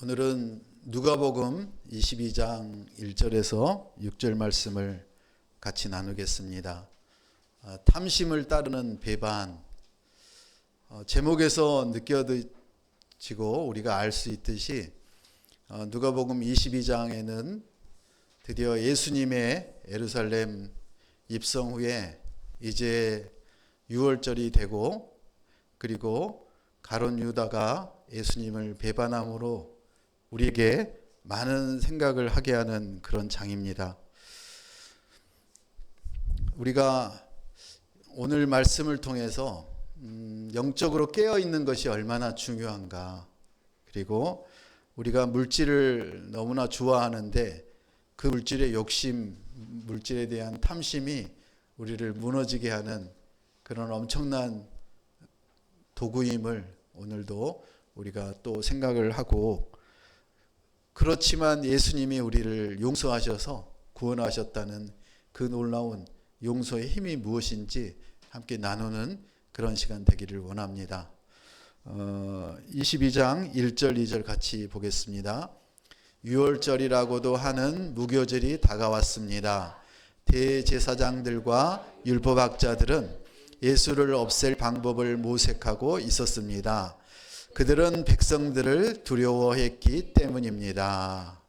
오늘은 누가복음 22장 1절에서 6절 말씀을 같이 나누겠습니다. 탐심을 따르는 배반. 제목에서 느껴지고 우리가 알 수 있듯이 누가복음 22장에는 드디어 예수님의 예루살렘 입성 후에 이제 6월절이 되고, 그리고 가룟 유다가 예수님을 배반함으로 우리에게 많은 생각을 하게 하는 그런 장입니다. 우리가 오늘 말씀을 통해서 영적으로 깨어있는 것이 얼마나 중요한가, 그리고 우리가 물질을 너무나 좋아하는데 그 물질의 욕심, 물질에 대한 탐심이 우리를 무너지게 하는 그런 엄청난 도구임을 오늘도 우리가 또 생각을 하고, 그렇지만 예수님이 우리를 용서하셔서 구원하셨다는 그 놀라운 용서의 힘이 무엇인지 함께 나누는 그런 시간 되기를 원합니다. 22장 1절 2절 같이 보겠습니다. 유월절이라고도 하는 무교절이 다가왔습니다. 대제사장들과 율법학자들은 예수를 없앨 방법을 모색하고 있었습니다. 그들은 백성들을 두려워했기 때문입니다.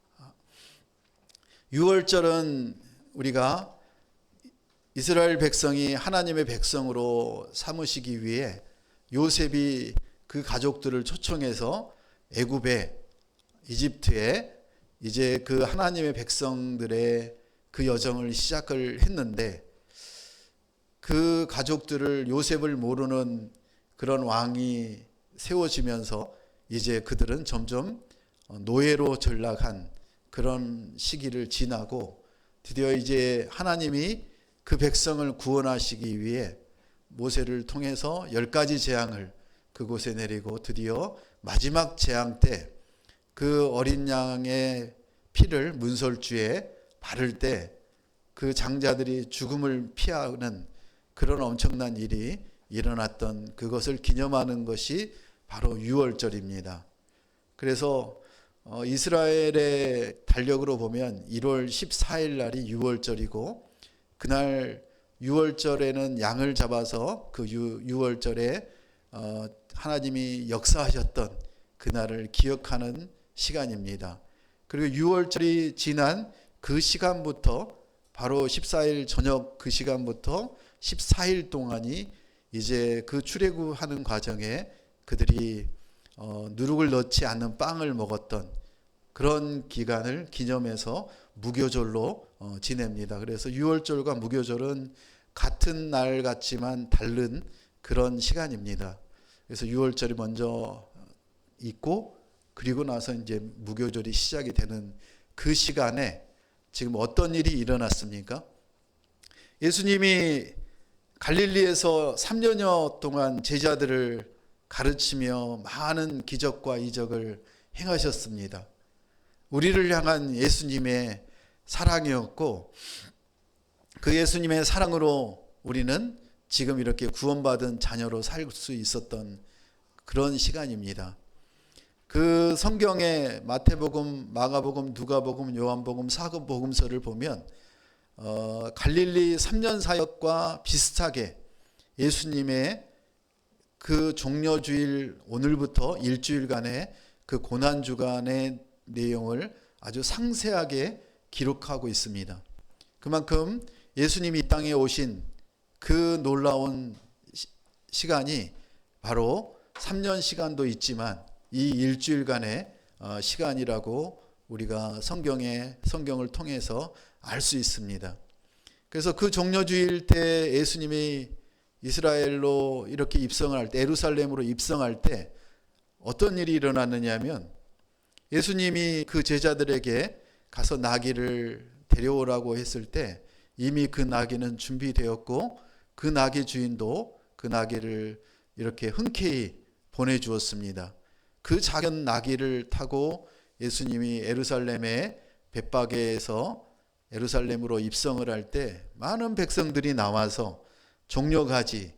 유월절은 우리가 이스라엘 백성이 하나님의 백성으로 삼으시기 위해 요셉이 그 가족들을 초청해서 애굽에, 이집트에 이제 그 하나님의 백성들의 그 여정을 시작을 했는데, 그 가족들을, 요셉을 모르는 그런 왕이 세워지면서 이제 그들은 점점 노예로 전락한 그런 시기를 지나고, 드디어 이제 하나님이 그 백성을 구원하시기 위해 모세를 통해서 10가지 재앙을 그곳에 내리고, 드디어 마지막 재앙 때 그 어린 양의 피를 문설주에 바를 때 그 장자들이 죽음을 피하는 그런 엄청난 일이 일어났던 그것을 기념하는 것이 바로 유월절입니다. 그래서 이스라엘의 달력으로 보면 1월 14일 날이 유월절이고, 그날 유월절에는 양을 잡아서 그 유월절에 하나님이 역사하셨던 그날을 기억하는 시간입니다. 그리고 유월절이 지난 그 시간부터, 바로 14일 저녁 그 시간부터 14일 동안이 이제 그 출애굽하는 과정에 그들이 누룩을 넣지 않는 빵을 먹었던 그런 기간을 기념해서 무교절로 지냅니다. 그래서 유월절과 무교절은 같은 날 같지만 다른 그런 시간입니다. 그래서 유월절이 먼저 있고, 그리고 나서 이제 무교절이 시작이 되는 그 시간에 지금 어떤 일이 일어났습니까? 예수님이 갈릴리에서 3년여 동안 제자들을 가르치며 많은 기적과 이적을 행하셨습니다. 우리를 향한 예수님의 사랑이었고, 그 예수님의 사랑으로 우리는 지금 이렇게 구원받은 자녀로 살 수 있었던 그런 시간입니다. 그 성경의 마태복음, 마가복음, 누가복음, 요한복음, 사복음서를 보면 갈릴리 3년 사역과 비슷하게 예수님의 그 종려주일, 오늘부터 일주일간의 그 고난주간의 내용을 아주 상세하게 기록하고 있습니다. 그만큼 예수님이 이 땅에 오신 그 놀라운 시간이 바로 3년 시간도 있지만 이 일주일간의 시간이라고 우리가 성경을 통해서 알 수 있습니다. 그래서 그 종려주일 때 예수님이 이스라엘로 이렇게 입성을 할 때, 예루살렘으로 입성할 때 어떤 일이 일어났느냐 하면, 예수님이 그 제자들에게 가서 나귀를 데려오라고 했을 때 이미 그 나귀는 준비되었고, 그 나귀 주인도 그 나귀를 이렇게 흔쾌히 보내주었습니다. 그 작은 나귀를 타고 예수님이 예루살렘의 벳바게에서 예루살렘으로 입성을 할 때 많은 백성들이 나와서 종려가지를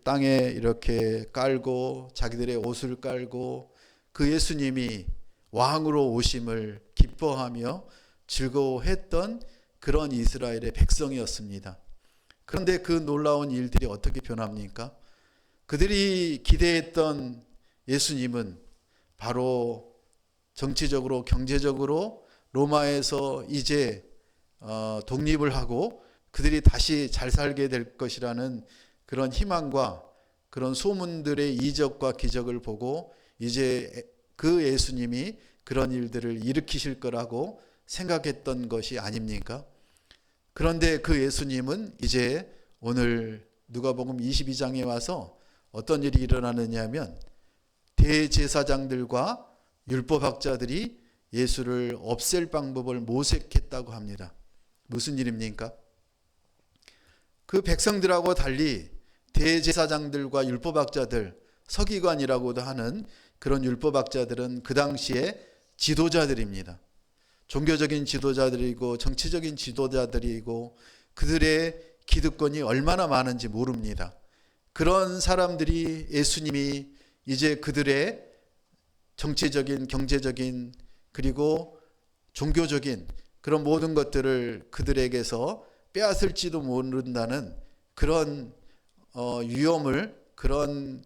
땅에 이렇게 깔고, 자기들의 옷을 깔고, 그 예수님이 왕으로 오심을 기뻐하며 즐거워했던 그런 이스라엘의 백성이었습니다. 그런데 그 놀라운 일들이 어떻게 변합니까? 그들이 기대했던 예수님은 바로 정치적으로 경제적으로 로마에서 이제 독립을 하고 그들이 다시 잘 살게 될 것이라는 그런 희망과 그런 소문들의 이적과 기적을 보고 이제 그 예수님이 그런 일들을 일으키실 거라고 생각했던 것이 아닙니까? 그런데 그 예수님은 이제 오늘 누가복음 22장에 와서 어떤 일이 일어나느냐 하면 대제사장들과 율법학자들이 예수를 없앨 방법을 모색했다고 합니다. 무슨 일입니까? 그 백성들하고 달리 대제사장들과 율법학자들, 서기관이라고도 하는 그런 율법학자들은 그 당시에 지도자들입니다. 종교적인 지도자들이고 정치적인 지도자들이고 그들의 기득권이 얼마나 많은지 모릅니다. 그런 사람들이 예수님이 이제 그들의 정치적인, 경제적인 그리고 종교적인 그런 모든 것들을 그들에게서 빼앗을지도 모른다는 그런 위험을, 그런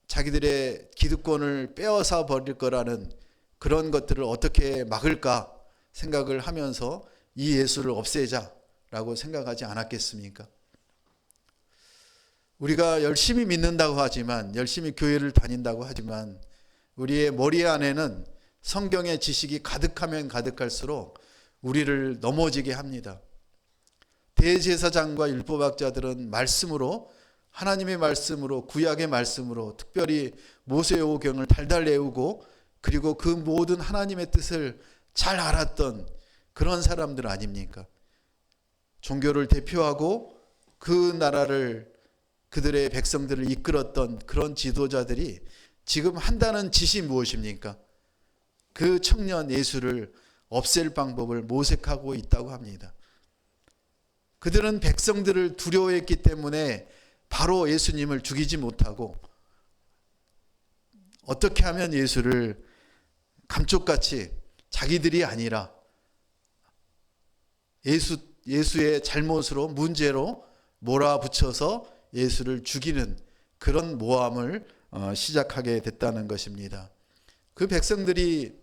자기들의 기득권을 빼앗아 버릴 거라는 그런 것들을 어떻게 막을까 생각을 하면서 이 예수를 없애자라고 생각하지 않았겠습니까? 우리가 열심히 믿는다고 하지만, 열심히 교회를 다닌다고 하지만 우리의 머리 안에는 성경의 지식이 가득하면 가득할수록 우리를 넘어지게 합니다. 대제사장과 율법학자들은 말씀으로, 하나님의 말씀으로, 구약의 말씀으로, 특별히 모세오경을 달달 외우고 그리고 그 모든 하나님의 뜻을 잘 알았던 그런 사람들 아닙니까? 종교를 대표하고 그 나라를, 그들의 백성들을 이끌었던 그런 지도자들이 지금 한다는 짓이 무엇입니까? 그 청년 예수를 없앨 방법을 모색하고 있다고 합니다. 그들은 백성들을 두려워했기 때문에 바로 예수님을 죽이지 못하고 어떻게 하면 예수를 감쪽같이 자기들이 아니라 예수의 잘못으로, 문제로 몰아붙여서 예수를 죽이는 그런 모함을 시작하게 됐다는 것입니다. 그 백성들이,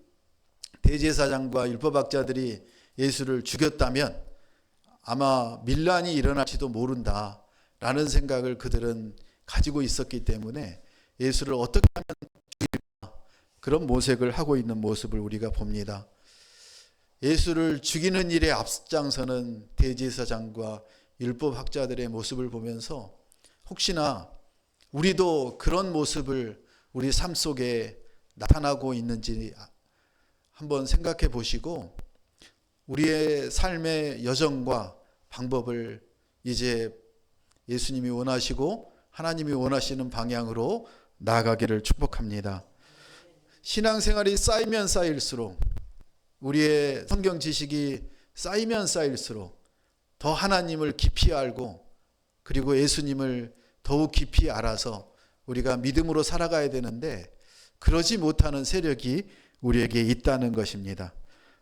대제사장과 율법학자들이 예수를 죽였다면 아마 밀란이 일어날지도 모른다라는 생각을 그들은 가지고 있었기 때문에 예수를 어떻게 하면 죽일까, 그런 모색을 하고 있는 모습을 우리가 봅니다. 예수를 죽이는 일에 앞장서는 대제사장과 율법학자들의 모습을 보면서 혹시나 우리도 그런 모습을 우리 삶 속에 나타나고 있는지 한번 생각해 보시고 우리의 삶의 여정과 방법을 이제 예수님이 원하시고 하나님이 원하시는 방향으로 나아가기를 축복합니다. 신앙생활이 쌓이면 쌓일수록, 우리의 성경 지식이 쌓이면 쌓일수록 더 하나님을 깊이 알고 그리고 예수님을 더욱 깊이 알아서 우리가 믿음으로 살아가야 되는데 그러지 못하는 세력이 우리에게 있다는 것입니다.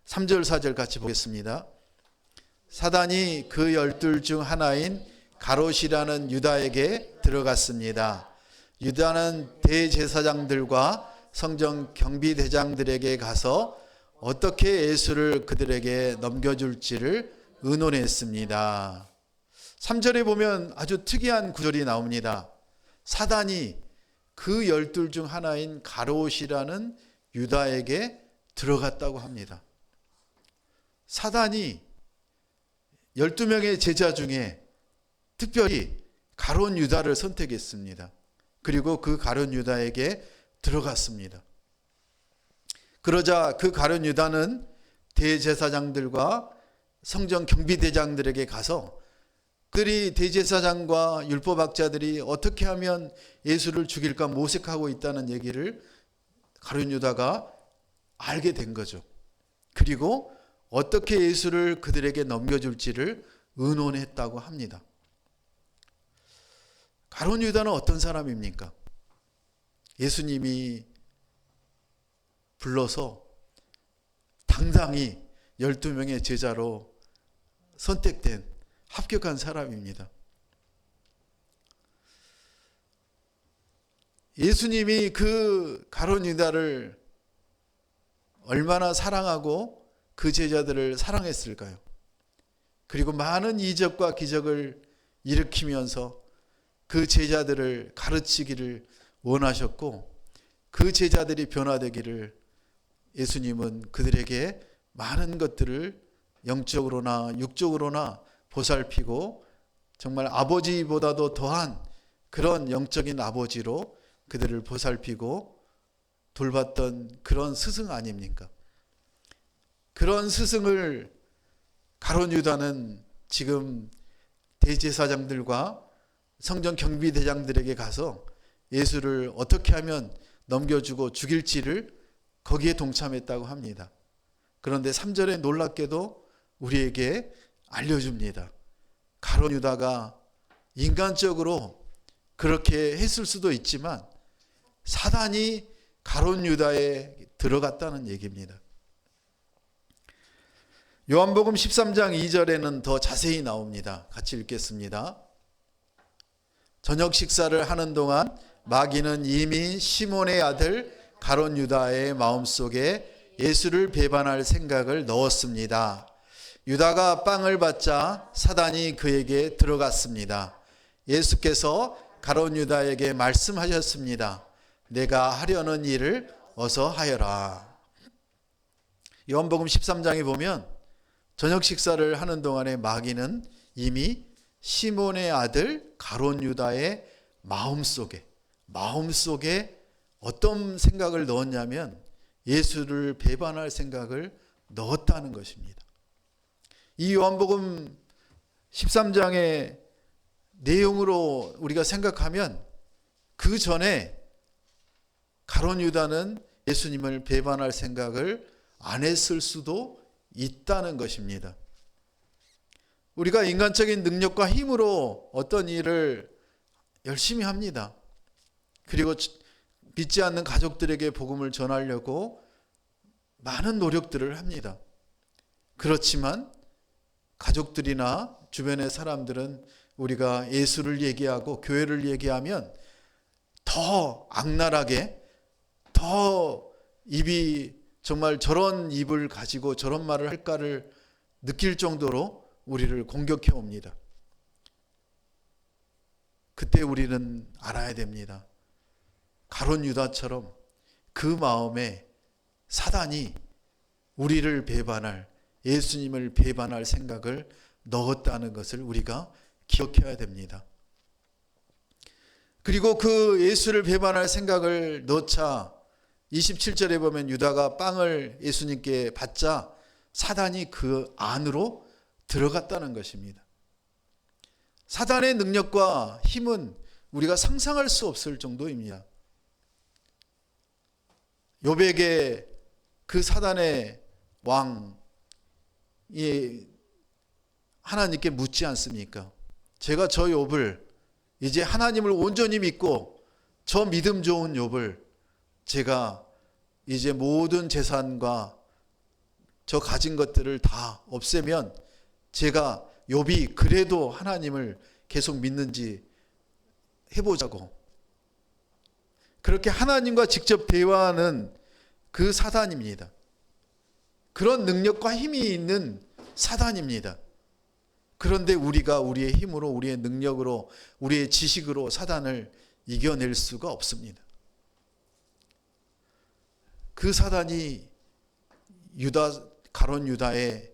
3절 4절 같이 보겠습니다. 사단이 그 12 중 하나인 가롯이라는 유다에게 들어갔습니다. 유다는 대제사장들과 성전 경비대장들에게 가서 어떻게 예수를 그들에게 넘겨줄지를 의논했습니다. 3절에 보면 아주 특이한 구절이 나옵니다. 사단이 그 12 중 하나인 가롯이라는 유다에게 들어갔다고 합니다. 사단이 12명의 제자 중에 특별히 가롯 유다를 선택했습니다. 그리고 그 가롯 유다에게 들어갔습니다. 그러자 그 가룟 유다는 대제사장들과 성전 경비대장들에게 가서 그들이, 대제사장과 율법학자들이 어떻게 하면 예수를 죽일까 모색하고 있다는 얘기를 가룟 유다가 알게 된 거죠. 그리고 어떻게 예수를 그들에게 넘겨줄지를 의논했다고 합니다. 가룟 유다는 어떤 사람입니까? 예수님이 불러서 당당히 12명의 제자로 선택된 합격한 사람입니다. 예수님이 그 가룟 유다를 얼마나 사랑하고 그 제자들을 사랑했을까요? 그리고 많은 이적과 기적을 일으키면서 그 제자들을 가르치기를 원하셨고, 그 제자들이 변화되기를 예수님은 그들에게 많은 것들을 영적으로나 육적으로나 보살피고, 정말 아버지보다도 더한 그런 영적인 아버지로 그들을 보살피고 돌봤던 그런 스승 아닙니까? 그런 스승을 가룟 유다는 지금 대제사장들과 성전 경비대장들에게 가서 예수를 어떻게 하면 넘겨주고 죽일지를 거기에 동참했다고 합니다. 그런데 3절에 놀랍게도 우리에게 알려줍니다. 가룟 유다가 인간적으로 그렇게 했을 수도 있지만 사단이 가룟 유다에 들어갔다는 얘기입니다. 요한복음 13장 2절에는 더 자세히 나옵니다. 같이 읽겠습니다. 저녁 식사를 하는 동안 마귀는 이미 시몬의 아들 가룟 유다의 마음속에 예수를 배반할 생각을 넣었습니다. 유다가 빵을 받자 사단이 그에게 들어갔습니다. 예수께서 가룟 유다에게 말씀하셨습니다. 내가 하려는 일을 어서 하여라. 요한복음 13장에 보면 저녁 식사를 하는 동안에 마귀는 이미 시몬의 아들 가룟 유다의 마음속에 어떤 생각을 넣었냐면 예수를 배반할 생각을 넣었다는 것입니다. 이 요한복음 13장의 내용으로 우리가 생각하면 그 전에 가룟 유다는 예수님을 배반할 생각을 안 했을 수도 있다는 것입니다. 우리가 인간적인 능력과 힘으로 어떤 일을 열심히 합니다. 그리고 믿지 않는 가족들에게 복음을 전하려고 많은 노력들을 합니다. 그렇지만 가족들이나 주변의 사람들은 우리가 예수를 얘기하고 교회를 얘기하면 더 악랄하게, 더 입이 정말 저런 입을 가지고 저런 말을 할까를 느낄 정도로 우리를 공격해 옵니다. 그때 우리는 알아야 됩니다. 가룟 유다처럼 그 마음에 사단이 우리를 배반할, 예수님을 배반할 생각을 넣었다는 것을 우리가 기억해야 됩니다. 그리고 그 예수를 배반할 생각을 넣자 27절에 보면 유다가 빵을 예수님께 받자 사단이 그 안으로 들어갔다는 것입니다. 사단의 능력과 힘은 우리가 상상할 수 없을 정도입니다. 욥에게 그 사단의 왕이 하나님께 묻지 않습니까? 제가 저 욥을 이제 하나님을 온전히 믿고 저 믿음 좋은 욥을 제가 이제 모든 재산과 저 가진 것들을 다 없애면 제가 욥이 그래도 하나님을 계속 믿는지 해보자고. 그렇게 하나님과 직접 대화하는 그 사단입니다. 그런 능력과 힘이 있는 사단입니다. 그런데 우리가 우리의 힘으로, 우리의 능력으로, 우리의 지식으로 사단을 이겨낼 수가 없습니다. 그 사단이 가룟 유다의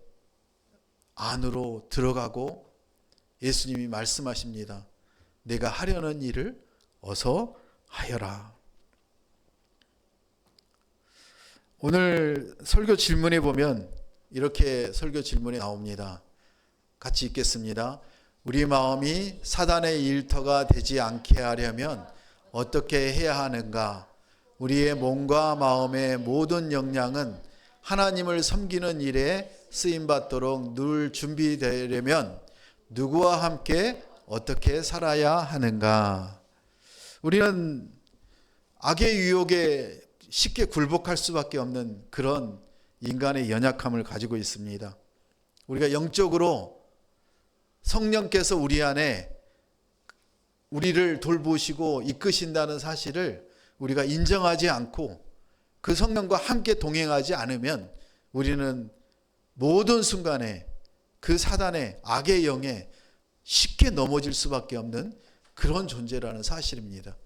안으로 들어가고 예수님이 말씀하십니다. 내가 하려는 일을 어서 하여라. 오늘 설교 질문에 보면 이렇게 설교 질문이 나옵니다. 같이 읽겠습니다. 우리 마음이 사단의 일터가 되지 않게 하려면 어떻게 해야 하는가? 우리의 몸과 마음의 모든 역량은 하나님을 섬기는 일에 쓰임받도록 늘 준비되려면 누구와 함께 어떻게 살아야 하는가? 우리는 악의 유혹에 쉽게 굴복할 수밖에 없는 그런 인간의 연약함을 가지고 있습니다. 우리가 영적으로 성령께서 우리 안에 우리를 돌보시고 이끄신다는 사실을 우리가 인정하지 않고 그 성령과 함께 동행하지 않으면 우리는 모든 순간에 그 사단의 악의 영에 쉽게 넘어질 수밖에 없는 그런 존재라는 사실입니다.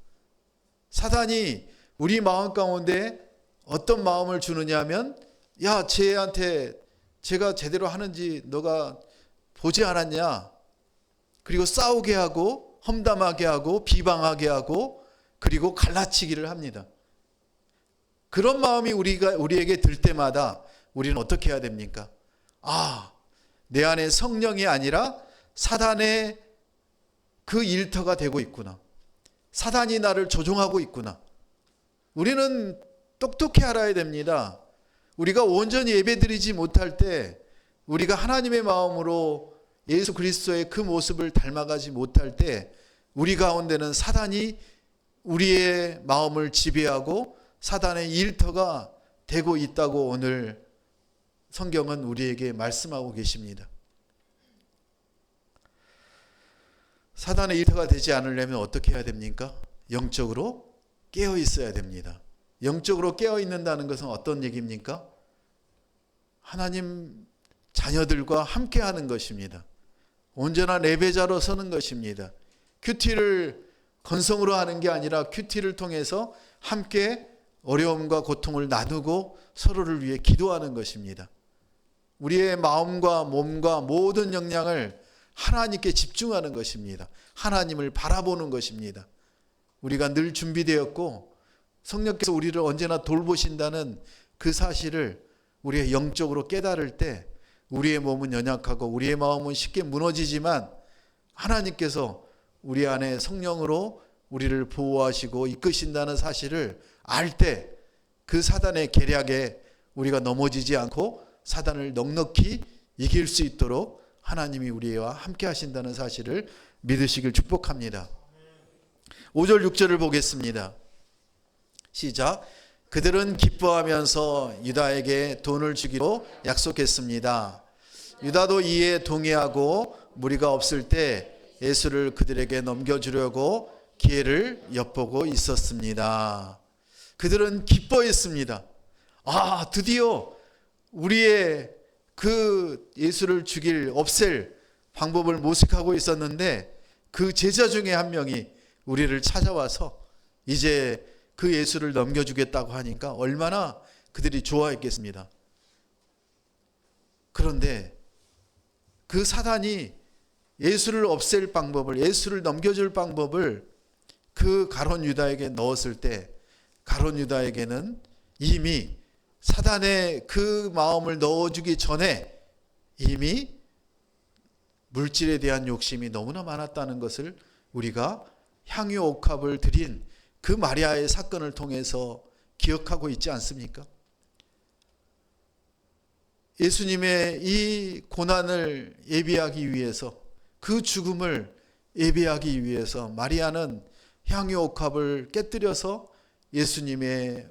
사단이 우리 마음 가운데 어떤 마음을 주느냐 하면, 야, 쟤한테 제가 제대로 하는지 너가 보지 않았냐? 그리고 싸우게 하고 험담하게 하고 비방하게 하고 그리고 갈라치기를 합니다. 그런 마음이 우리에게 들 때마다 우리는 어떻게 해야 됩니까? 내 안에 성령이 아니라 사단의 그 일터가 되고 있구나. 사단이 나를 조종하고 있구나. 우리는 똑똑히 알아야 됩니다. 우리가 온전히 예배드리지 못할 때, 우리가 하나님의 마음으로 예수 그리스도의 그 모습을 닮아가지 못할 때, 우리 가운데는 사단이 우리의 마음을 지배하고 사단의 일터가 되고 있다고 오늘 성경은 우리에게 말씀하고 계십니다. 사단의 일터가 되지 않으려면 어떻게 해야 됩니까? 영적으로 깨어 있어야 됩니다. 영적으로 깨어 있는다는 것은 어떤 얘기입니까? 하나님 자녀들과 함께 하는 것입니다. 온전한 예배자로 서는 것입니다. 큐티를 건성으로 하는 게 아니라 큐티를 통해서 함께 어려움과 고통을 나누고 서로를 위해 기도하는 것입니다. 우리의 마음과 몸과 모든 역량을 하나님께 집중하는 것입니다. 하나님을 바라보는 것입니다. 우리가 늘 준비되었고 성령께서 우리를 언제나 돌보신다는 그 사실을 우리의 영적으로 깨달을 때 우리의 몸은 연약하고 우리의 마음은 쉽게 무너지지만 하나님께서 우리 안에 성령으로 우리를 보호하시고 이끄신다는 사실을 알 때 그 사단의 계략에 우리가 넘어지지 않고 사단을 넉넉히 이길 수 있도록 하나님이 우리와 함께 하신다는 사실을 믿으시길 축복합니다. 5절 6절을 보겠습니다. 시작. 그들은 기뻐하면서 유다에게 돈을 주기로 약속했습니다. 유다도 이에 동의하고 무리가 없을 때 예수를 그들에게 넘겨주려고 기회를 엿보고 있었습니다. 그들은 기뻐했습니다. 드디어 우리의 그 예수를 죽일, 없앨 방법을 모색하고 있었는데 그 제자 중에 한 명이 우리를 찾아와서 이제 그 예수를 넘겨주겠다고 하니까 얼마나 그들이 좋아했겠습니다. 그런데 그 사단이 예수를 없앨 방법을, 예수를 넘겨줄 방법을 그 가룟 유다에게 넣었을 때 가룟 유다에게는 이미 사단의 그 마음을 넣어주기 전에 이미 물질에 대한 욕심이 너무나 많았다는 것을 우리가 향유 옥합을 드린 그 마리아의 사건을 통해서 기억하고 있지 않습니까? 예수님의 이 고난을 예비하기 위해서, 그 죽음을 예비하기 위해서 마리아는 향유 옥합을 깨뜨려서 예수님의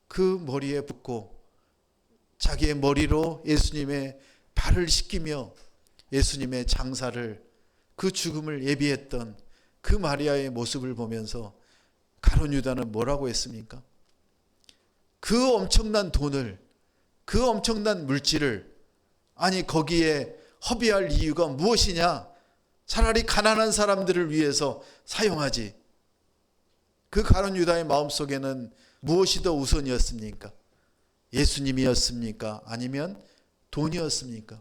그 머리에 붓고 자기의 머리로 예수님의 발을 씻기며 예수님의 장사를, 그 죽음을 예비했던 그 마리아의 모습을 보면서 가룟 유다는 뭐라고 했습니까? 그 엄청난 돈을, 그 엄청난 물질을, 아니 거기에 허비할 이유가 무엇이냐? 차라리 가난한 사람들을 위해서 사용하지. 그 가룟 유다의 마음속에는 무엇이 더 우선이었습니까? 예수님이었습니까? 아니면 돈이었습니까?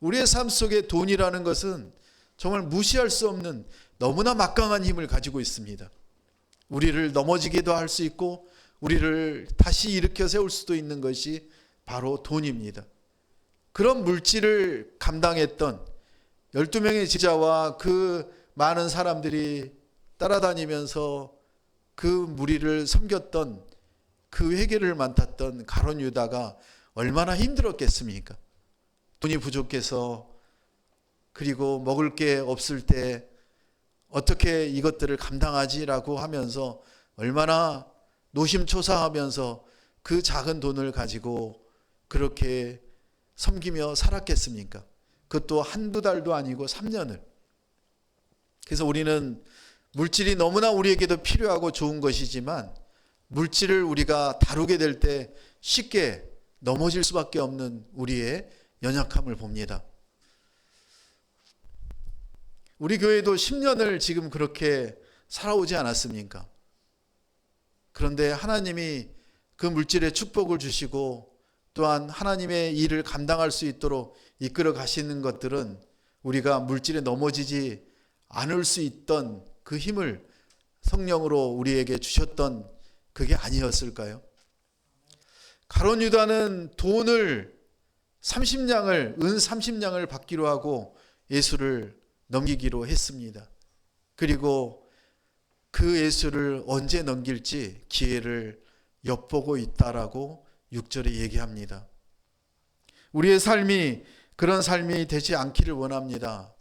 우리의 삶 속에 돈이라는 것은 정말 무시할 수 없는 너무나 막강한 힘을 가지고 있습니다. 우리를 넘어지게도 할 수 있고 우리를 다시 일으켜 세울 수도 있는 것이 바로 돈입니다. 그런 물질을 감당했던 12명의 제자와 그 많은 사람들이 따라다니면서 그 무리를 섬겼던, 그 회개를 맡았던 가룟 유다가 얼마나 힘들었겠습니까? 돈이 부족해서, 그리고 먹을 게 없을 때 어떻게 이것들을 감당하지라고 하면서 얼마나 노심초사하면서 그 작은 돈을 가지고 그렇게 섬기며 살았겠습니까? 그것도 한두 달도 아니고 3년을. 그래서 우리는 물질이 너무나 우리에게도 필요하고 좋은 것이지만 물질을 우리가 다루게 될 때 쉽게 넘어질 수밖에 없는 우리의 연약함을 봅니다. 우리 교회도 10년을 지금 그렇게 살아오지 않았습니까? 그런데 하나님이 그 물질의 축복을 주시고 또한 하나님의 일을 감당할 수 있도록 이끌어 가시는 것들은 우리가 물질에 넘어지지 않을 수 있던 그 힘을 성령으로 우리에게 주셨던 그게 아니었을까요? 가룟 유다는 돈을 30냥을 은 30냥을 받기로 하고 예수를 넘기기로 했습니다. 그리고 그 예수를 언제 넘길지 기회를 엿보고 있다라고 6절에 얘기합니다. 우리의 삶이 그런 삶이 되지 않기를 원합니다.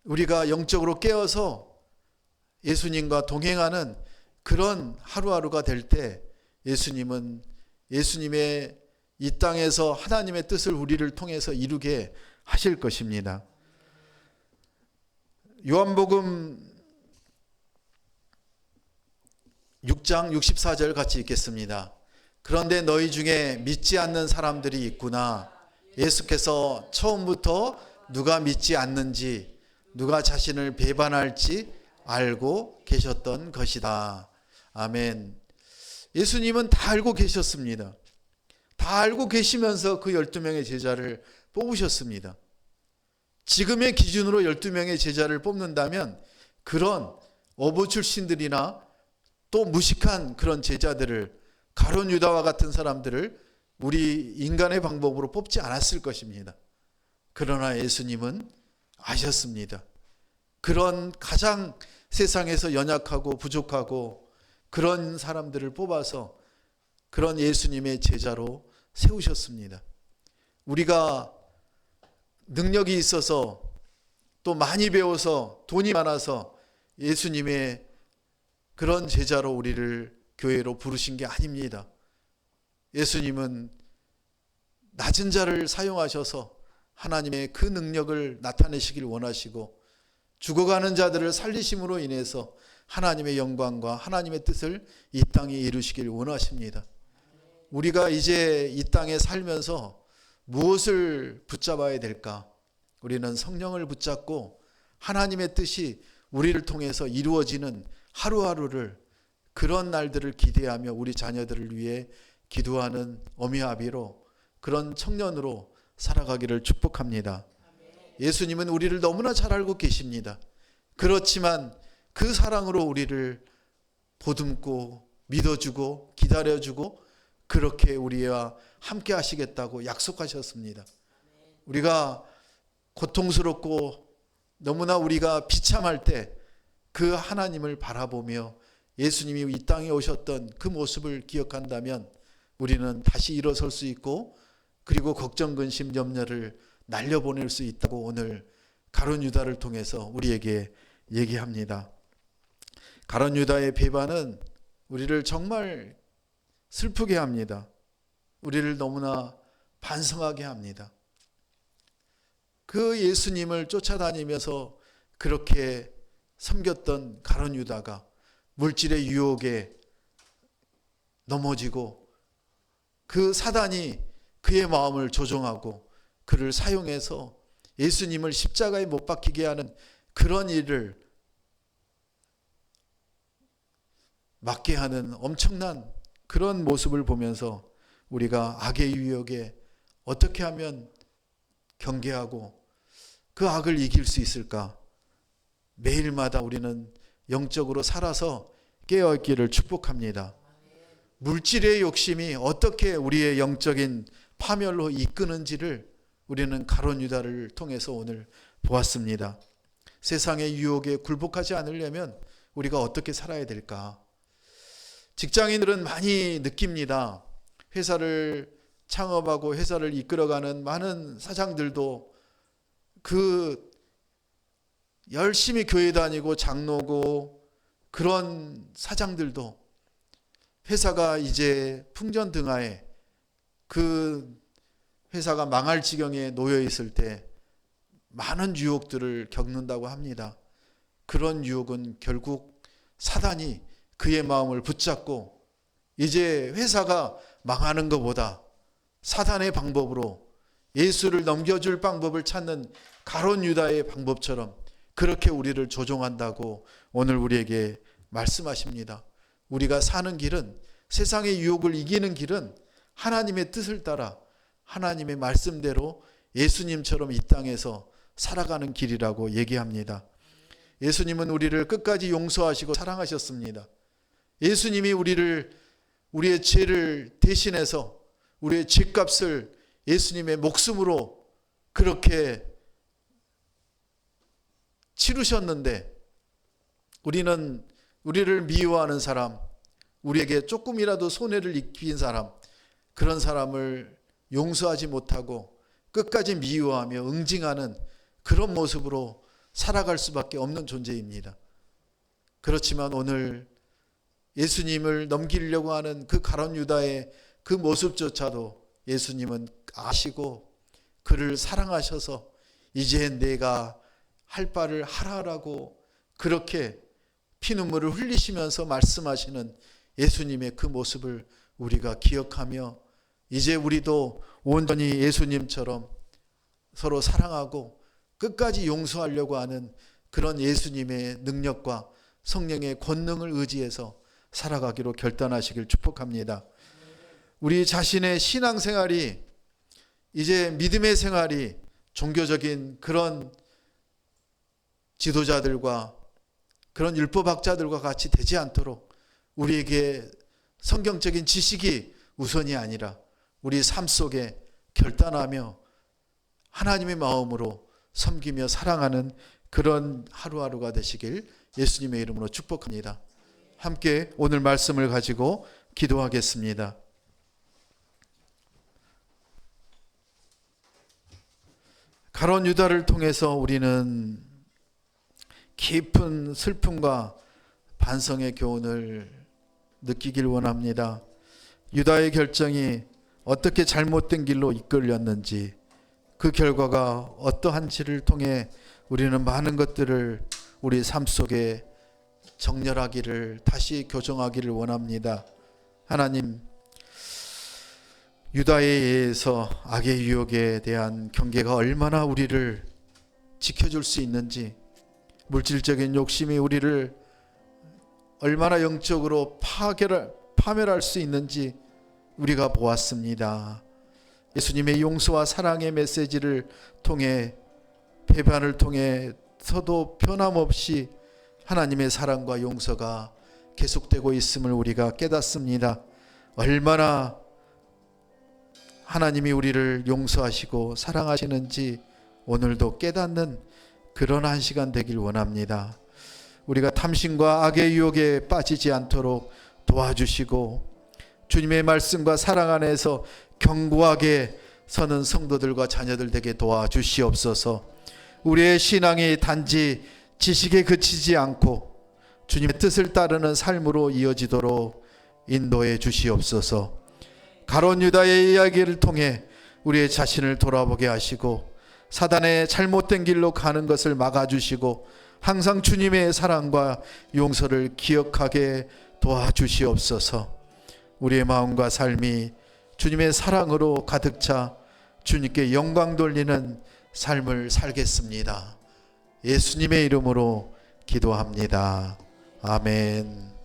우리가 영적으로 깨어서 예수님과 동행하는 그런 하루하루가 될 때 예수님은 예수님의 이 땅에서 하나님의 뜻을 우리를 통해서 이루게 하실 것입니다. 요한복음 6장 64절 같이 읽겠습니다. 그런데 너희 중에 믿지 않는 사람들이 있구나. 예수께서 처음부터 누가 믿지 않는지, 누가 자신을 배반할지 알고 계셨던 것이다. 아멘. 예수님은 다 알고 계셨습니다. 다 알고 계시면서 그 12명의 제자를 뽑으셨습니다. 지금의 기준으로 12명의 제자를 뽑는다면 그런 어부 출신들이나 또 무식한 그런 제자들을, 가룟 유다와 같은 사람들을 우리 인간의 방법으로 뽑지 않았을 것입니다. 그러나 예수님은 아셨습니다. 그런 가장 세상에서 연약하고 부족하고 그런 사람들을 뽑아서 그런 예수님의 제자로 세우셨습니다. 우리가 능력이 있어서 또 많이 배워서 돈이 많아서 예수님의 그런 제자로 우리를 교회로 부르신 게 아닙니다. 예수님은 낮은 자를 사용하셔서 하나님의 그 능력을 나타내시길 원하시고 죽어가는 자들을 살리심으로 인해서 하나님의 영광과 하나님의 뜻을 이 땅에 이루시길 원하십니다. 우리가 이제 이 땅에 살면서 무엇을 붙잡아야 될까? 우리는 성령을 붙잡고 하나님의 뜻이 우리를 통해서 이루어지는 하루하루를, 그런 날들을 기대하며 우리 자녀들을 위해 기도하는 어미아비로, 그런 청년으로 살아가기를 축복합니다. 예수님은 우리를 너무나 잘 알고 계십니다. 그렇지만 그 사랑으로 우리를 보듬고 믿어주고 기다려주고 그렇게 우리와 함께 하시겠다고 약속하셨습니다. 우리가 고통스럽고 너무나 우리가 비참할 때 그 하나님을 바라보며 예수님이 이 땅에 오셨던 그 모습을 기억한다면 우리는 다시 일어설 수 있고, 그리고 걱정, 근심, 염려를 날려보낼 수 있다고 오늘 가룟 유다를 통해서 우리에게 얘기합니다. 가룟 유다의 배반은 우리를 정말 슬프게 합니다. 우리를 너무나 반성하게 합니다. 그 예수님을 쫓아다니면서 그렇게 섬겼던 가룟 유다가 물질의 유혹에 넘어지고 그 사단이 그의 마음을 조종하고 그를 사용해서 예수님을 십자가에 못 박히게 하는 그런 일을 맡게 하는 엄청난 그런 모습을 보면서 우리가 악의 유혹에 어떻게 하면 경계하고 그 악을 이길 수 있을까? 매일마다 우리는 영적으로 살아서 깨어있기를 축복합니다. 물질의 욕심이 어떻게 우리의 영적인 파멸로 이끄는지를 우리는 가룟 유다를 통해서 오늘 보았습니다. 세상의 유혹에 굴복하지 않으려면 우리가 어떻게 살아야 될까? 직장인들은 많이 느낍니다. 회사를 창업하고 회사를 이끌어가는 많은 사장들도 그 열심히 교회 다니고 장로고 그런 사장들도 회사가 이제 풍전등화에 그 회사가 망할 지경에 놓여 있을 때 많은 유혹들을 겪는다고 합니다. 그런 유혹은 결국 사단이 그의 마음을 붙잡고 이제 회사가 망하는 것보다 사단의 방법으로 예수를 넘겨줄 방법을 찾는 가룟 유다의 방법처럼 그렇게 우리를 조종한다고 오늘 우리에게 말씀하십니다. 우리가 사는 길은, 세상의 유혹을 이기는 길은 하나님의 뜻을 따라 하나님의 말씀대로 예수님처럼 이 땅에서 살아가는 길이라고 얘기합니다. 예수님은 우리를 끝까지 용서하시고 사랑하셨습니다. 예수님이 우리의 죄를 대신해서 우리의 죄값을 예수님의 목숨으로 그렇게 치르셨는데, 우리를 미워하는 사람, 우리에게 조금이라도 손해를 입힌 사람, 그런 사람을 용서하지 못하고 끝까지 미워하며 응징하는 그런 모습으로 살아갈 수밖에 없는 존재입니다. 그렇지만 오늘 예수님을 넘기려고 하는 그 가룟 유다의 그 모습조차도 예수님은 아시고 그를 사랑하셔서 이제 내가 할 바를 하라라고 그렇게 피눈물을 흘리시면서 말씀하시는 예수님의 그 모습을 우리가 기억하며 이제 우리도 온전히 예수님처럼 서로 사랑하고 끝까지 용서하려고 하는 그런 예수님의 능력과 성령의 권능을 의지해서 살아가기로 결단하시길 축복합니다. 우리 자신의 신앙생활이 이제 믿음의 생활이 종교적인 그런 지도자들과 그런 율법학자들과 같이 되지 않도록 우리에게 성경적인 지식이 우선이 아니라 우리 삶 속에 결단하며 하나님의 마음으로 섬기며 사랑하는 그런 하루하루가 되시길 예수님의 이름으로 축복합니다. 함께 오늘 말씀을 가지고 기도하겠습니다. 가룟 유다를 통해서 우리는 깊은 슬픔과 반성의 교훈을 느끼길 원합니다. 유다의 결정이 어떻게 잘못된 길로 이끌렸는지, 그 결과가 어떠한지를 통해 우리는 많은 것들을 우리 삶 속에 정렬하기를, 다시 교정하기를 원합니다. 하나님, 유다에 의해서 악의 유혹에 대한 경계가 얼마나 우리를 지켜줄 수 있는지, 물질적인 욕심이 우리를 얼마나 영적으로 파멸할 수 있는지 우리가 보았습니다. 예수님의 용서와 사랑의 메시지를 통해, 배반을 통해서도 변함없이 하나님의 사랑과 용서가 계속되고 있음을 우리가 깨닫습니다. 얼마나 하나님이 우리를 용서하시고 사랑하시는지 오늘도 깨닫는 그런 한 시간 되길 원합니다. 우리가 탐심과 악의 유혹에 빠지지 않도록 도와주시고 주님의 말씀과 사랑 안에서 견고하게 서는 성도들과 자녀들 되게 도와주시옵소서. 우리의 신앙이 단지 지식에 그치지 않고 주님의 뜻을 따르는 삶으로 이어지도록 인도해 주시옵소서. 가룟 유다의 이야기를 통해 우리의 자신을 돌아보게 하시고 사단의 잘못된 길로 가는 것을 막아주시고 항상 주님의 사랑과 용서를 기억하게 도와주시옵소서. 우리의 마음과 삶이 주님의 사랑으로 가득 차 주님께 영광 돌리는 삶을 살겠습니다. 예수님의 이름으로 기도합니다. 아멘.